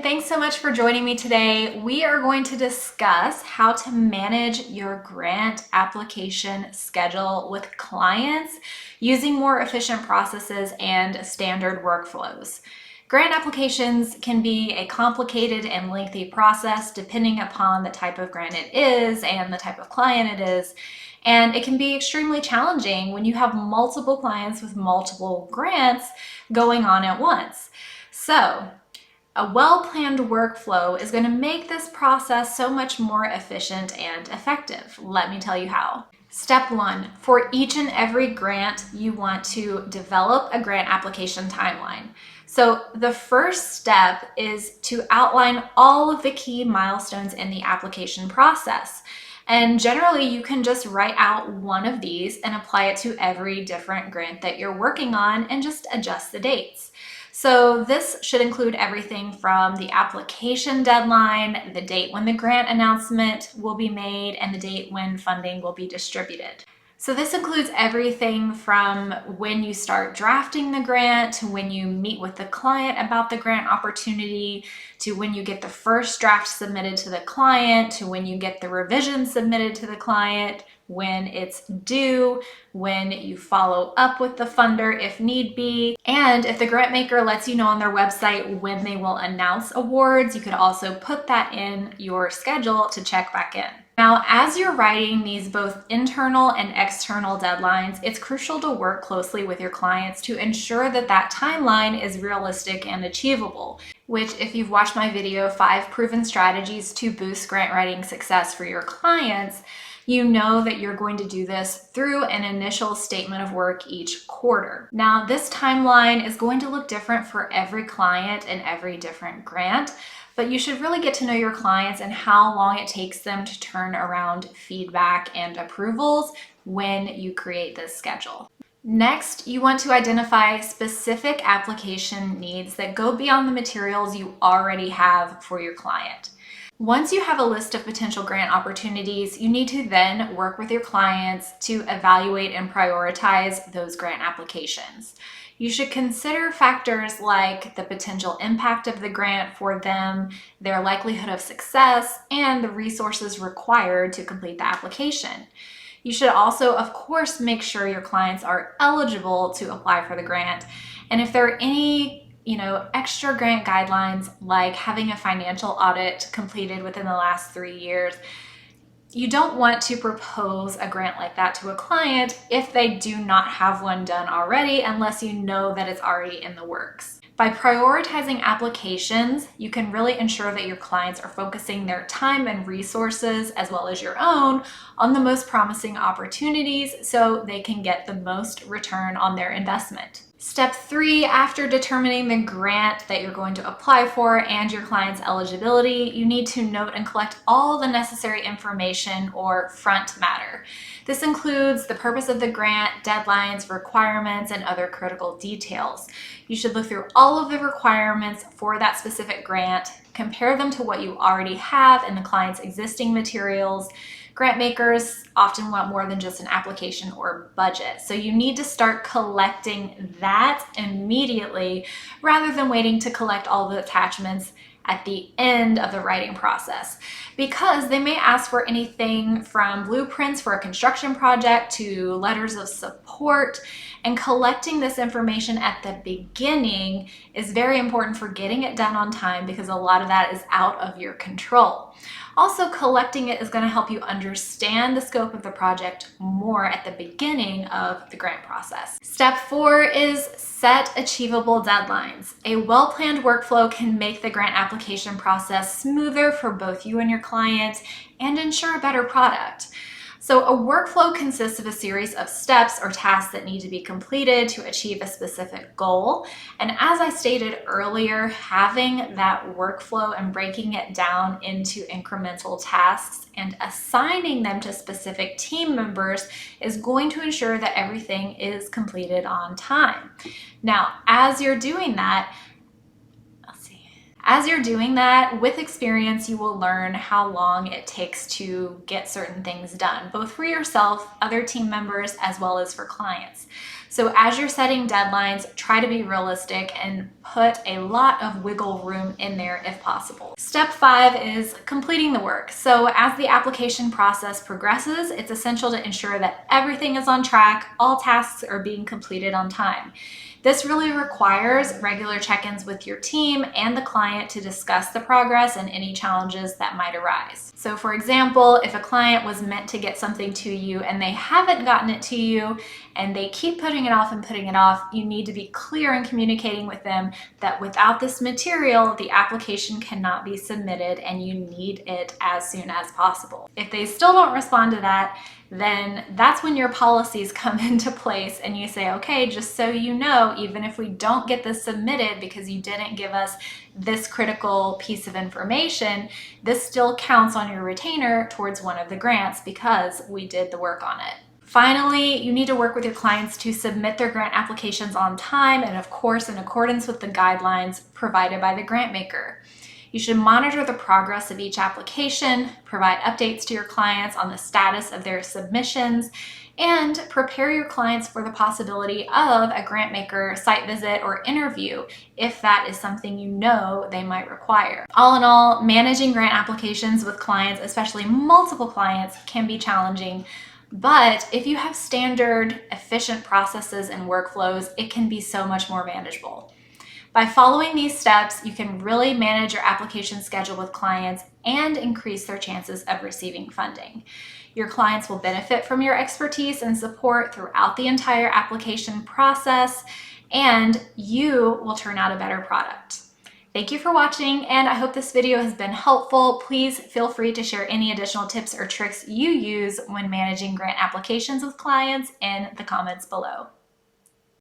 thanks so much for joining me today. We are going to discuss how to manage your grant application schedule with clients using more efficient processes and standard workflows. Grant applications can be a complicated and lengthy process depending upon the type of grant it is and the type of client it is. And it can be extremely challenging when you have multiple clients with multiple grants going on at once. So, a well-planned workflow is going to make this process so much more efficient and effective. Let me tell you how. Step 1, for each and every grant, you want to develop a grant application timeline. So the first step is to outline all of the key milestones in the application process. And generally, you can just write out one of these and apply it to every different grant that you're working on and just adjust the dates. So this should include everything from the application deadline, the date when the grant announcement will be made, and the date when funding will be distributed. So this includes everything from when you start drafting the grant, to when you meet with the client about the grant opportunity, to when you get the first draft submitted to the client, to when you get the revision submitted to the client, when it's due, when you follow up with the funder if need be, and if the grant maker lets you know on their website when they will announce awards, you could also put that in your schedule to check back in. Now, as you're writing these both internal and external deadlines, it's crucial to work closely with your clients to ensure that that timeline is realistic and achievable, which, if you've watched my video, 5 proven strategies to boost grant writing success for your clients, you know that you're going to do this through an initial statement of work each quarter. Now, this timeline is going to look different for every client and every different grant, but you should really get to know your clients and how long it takes them to turn around feedback and approvals when you create this schedule. Next, you want to identify specific application needs that go beyond the materials you already have for your client. Once you have a list of potential grant opportunities, you need to then work with your clients to evaluate and prioritize those grant applications. You should consider factors like the potential impact of the grant for them, their likelihood of success, and the resources required to complete the application. You should also, of course, make sure your clients are eligible to apply for the grant. And if there are any extra grant guidelines like having a financial audit completed within the last 3 years, you don't want to propose a grant like that to a client if they do not have one done already, unless you know that it's already in the works. By prioritizing applications, you can really ensure that your clients are focusing their time and resources, as well as your own, on the most promising opportunities so they can get the most return on their investment. Step 3, after determining the grant that you're going to apply for and your client's eligibility, you need to note and collect all the necessary information or front matter. This includes the purpose of the grant, deadlines, requirements, and other critical details. You should look through all of the requirements for that specific grant, compare them to what you already have in the client's existing materials. Grant makers often want more than just an application or budget, so you need to start collecting that immediately rather than waiting to collect all the attachments at the end of the writing process, because they may ask for anything from blueprints for a construction project to letters of support, and collecting this information at the beginning is very important for getting it done on time, because a lot of that is out of your control. Also, collecting it is going to help you understand the scope of the project more at the beginning of the grant process. Step 4 is set achievable deadlines. A well-planned workflow can make the grant application process smoother for both you and your client and ensure a better product. So a workflow consists of a series of steps or tasks that need to be completed to achieve a specific goal. And as I stated earlier, having that workflow and breaking it down into incremental tasks and assigning them to specific team members is going to ensure that everything is completed on time. Now, as you're doing that, with experience, you will learn how long it takes to get certain things done, both for yourself, other team members, as well as for clients. So as you're setting deadlines, try to be realistic and put a lot of wiggle room in there if possible. Step 5 is completing the work. So as the application process progresses, it's essential to ensure that everything is on track, all tasks are being completed on time. This really requires regular check-ins with your team and the client to discuss the progress and any challenges that might arise. So for example, if a client was meant to get something to you and they haven't gotten it to you and they keep putting it off and putting it off, you need to be clear in communicating with them that without this material, the application cannot be submitted and you need it as soon as possible. If they still don't respond to that, then that's when your policies come into place and you say, okay, just so you know, even if we don't get this submitted because you didn't give us this critical piece of information, this still counts on your retainer towards one of the grants because we did the work on it. Finally, you need to work with your clients to submit their grant applications on time and of course in accordance with the guidelines provided by the grant maker. You should monitor the progress of each application, provide updates to your clients on the status of their submissions, and prepare your clients for the possibility of a grant maker site visit or interview if that is something you know they might require. All in all, managing grant applications with clients, especially multiple clients, can be challenging. But if you have standard, efficient processes and workflows, it can be so much more manageable. By following these steps, you can really manage your application schedule with clients and increase their chances of receiving funding. Your clients will benefit from your expertise and support throughout the entire application process, and you will turn out a better product. Thank you for watching, and I hope this video has been helpful. Please feel free to share any additional tips or tricks you use when managing grant applications with clients in the comments below.